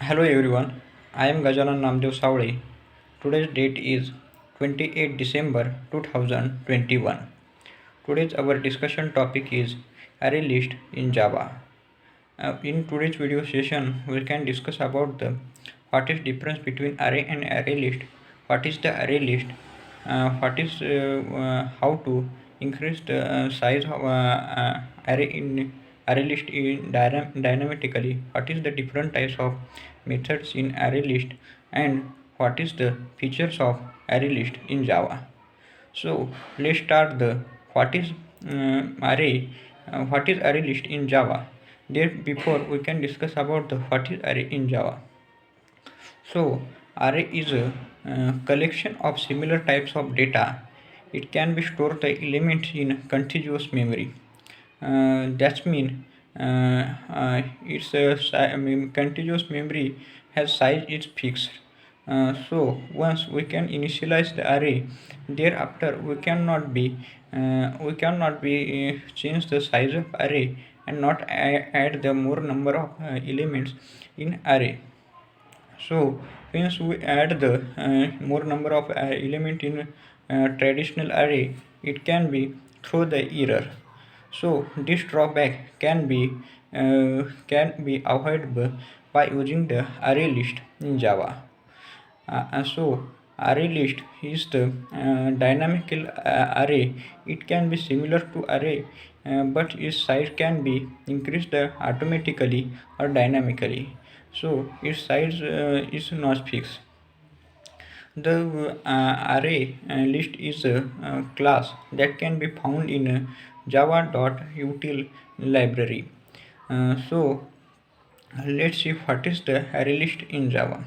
Hello everyone, I am Gajanan Namdev Savle. Today's date is 28 December 2021. Today's our discussion topic is array list in Java. In today's video session, we can discuss about the what is difference between array and array list, what is the array list, what is how to increase the size of array in array list in dynamically, what is the different types of methods in array list, and what is the features of array list in Java. So let's start the what is array, what is array list in Java. There before we can discuss about the what is array in Java. So array is a collection of similar types of data. It can be stored the elements in contiguous memory. That means it's a contiguous memory has size is fixed. So once we can initialize the array, thereafter we cannot be change the size of array and not add the more number of elements in array. So once we add the more number of element in traditional array, it can be throw the error. So this drawback can be avoided by using the array list in Java. So array list is the dynamical array. It can be similar to array, but its size can be increased automatically or dynamically. So its size is not fixed. The array list is a class that can be found in java.util library. So let's see what is the array list in Java.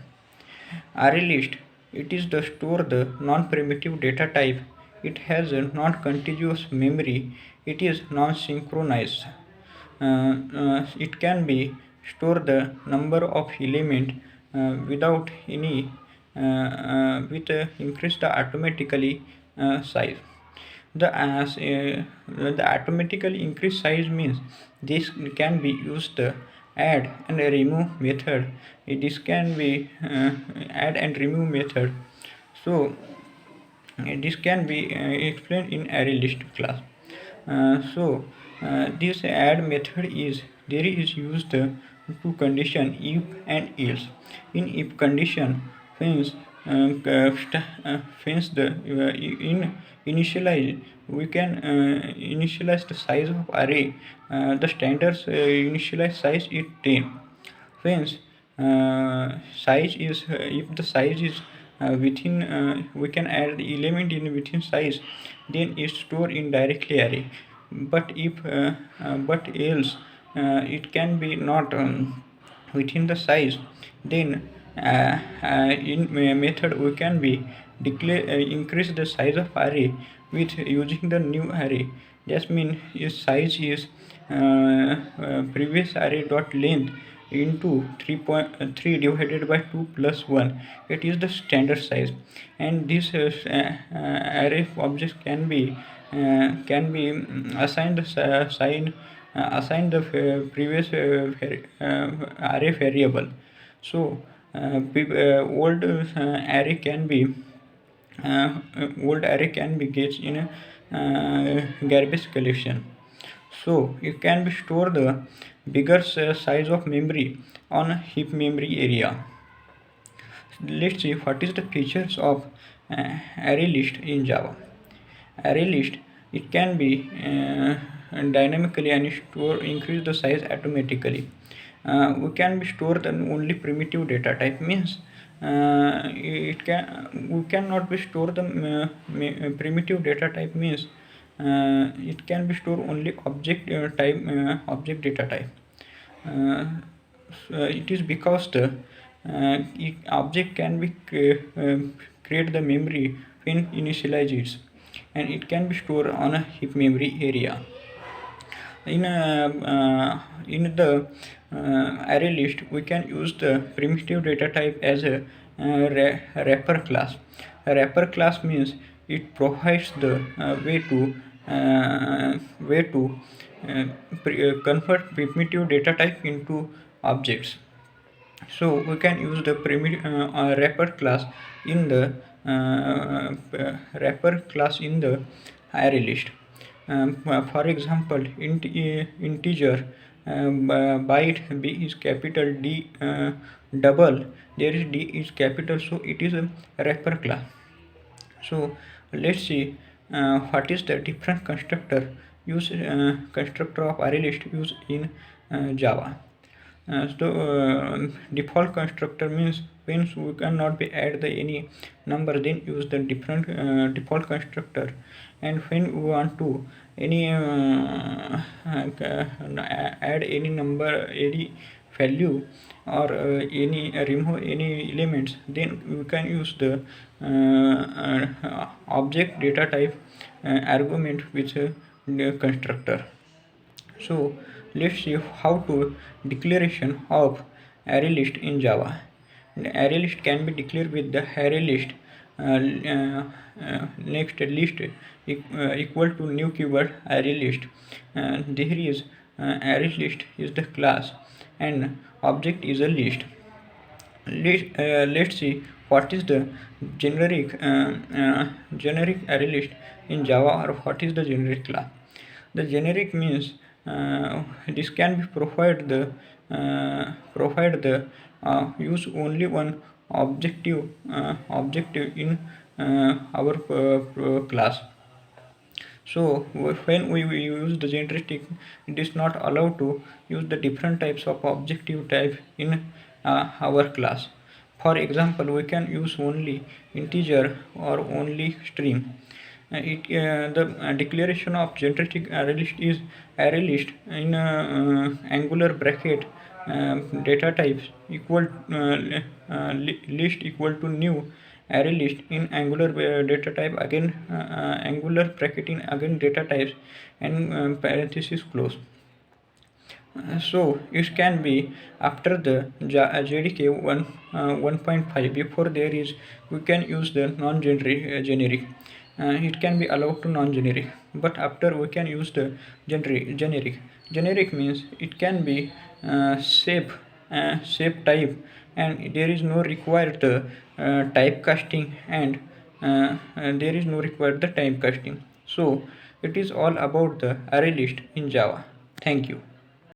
Array list, it is the store the non-primitive data type. It has a non-contiguous memory. It is non-synchronized. It can be store the number of element without any with increased automatically size. The automatically increased size means this can be used add and remove method. This can be add and remove method. So this can be explained in array list class. This add method is there is used to condition if and else. In if condition, means since the in initialize we can initialize the size of array. The standard initialize size is 10. Hence, size is if the size is within we can add the element in within size, then it's stored in directly array. But if but else it can be not within the size, then in method we can be declare increase the size of array with using the new array. That means its size is previous array dot length into 3.3 divided by 2 plus 1. It is the standard size, and this array object can be assigned the sign assign the previous array variable. So old array can be old array can be get in a garbage collection. So you can be store the bigger size of memory on a heap memory area. Let's see what is the features of array list in Java. Array list, it can be dynamically and store increase the size automatically. We can be store the only primitive data type means it can we cannot be store the primitive data type means it can be store only object type object data type. It is because the object can be create the memory when initialize it, and it can be stored on a heap memory area. In the array list, we can use the primitive data type as a wrapper class. A wrapper class means it provides the way to convert primitive data type into objects. So we can use the wrapper class in the wrapper class in the array list. For example, integer byte b is capital D double. There is d is capital, so it is a wrapper class. So let's see what is the different constructor of array list used in Java. Default constructor means when we cannot be add the any number, then use the different default constructor. And when we want to any add any number, any value, or any remove any elements, then we can use the object data type argument with the constructor. So let's see how to declaration of array list in Java. The array list can be declared with the array list next list equal to new keyword array list. There is array list is the class and object is a list. Let's see what is the generic array list in Java, or what is the generic class. The generic means this can be provide the use only one objective in our class. So when we use the generic, it is not allowed to use the different types of objective type in our class. For example, we can use only integer or only string. The declaration of generic array list is array list in angular bracket data types equal list equal to new array list in angular data type again angular bracket in again data types and parenthesis close. So it can be after the JDK 1.5. Before there is, we can use the non-generic. It can be allowed to non-generic, but after we can use the generic. Generic means it can be shape type, and there is no required typecasting, and there is no required the typecasting. So it is all about the array list in Java. Thank you.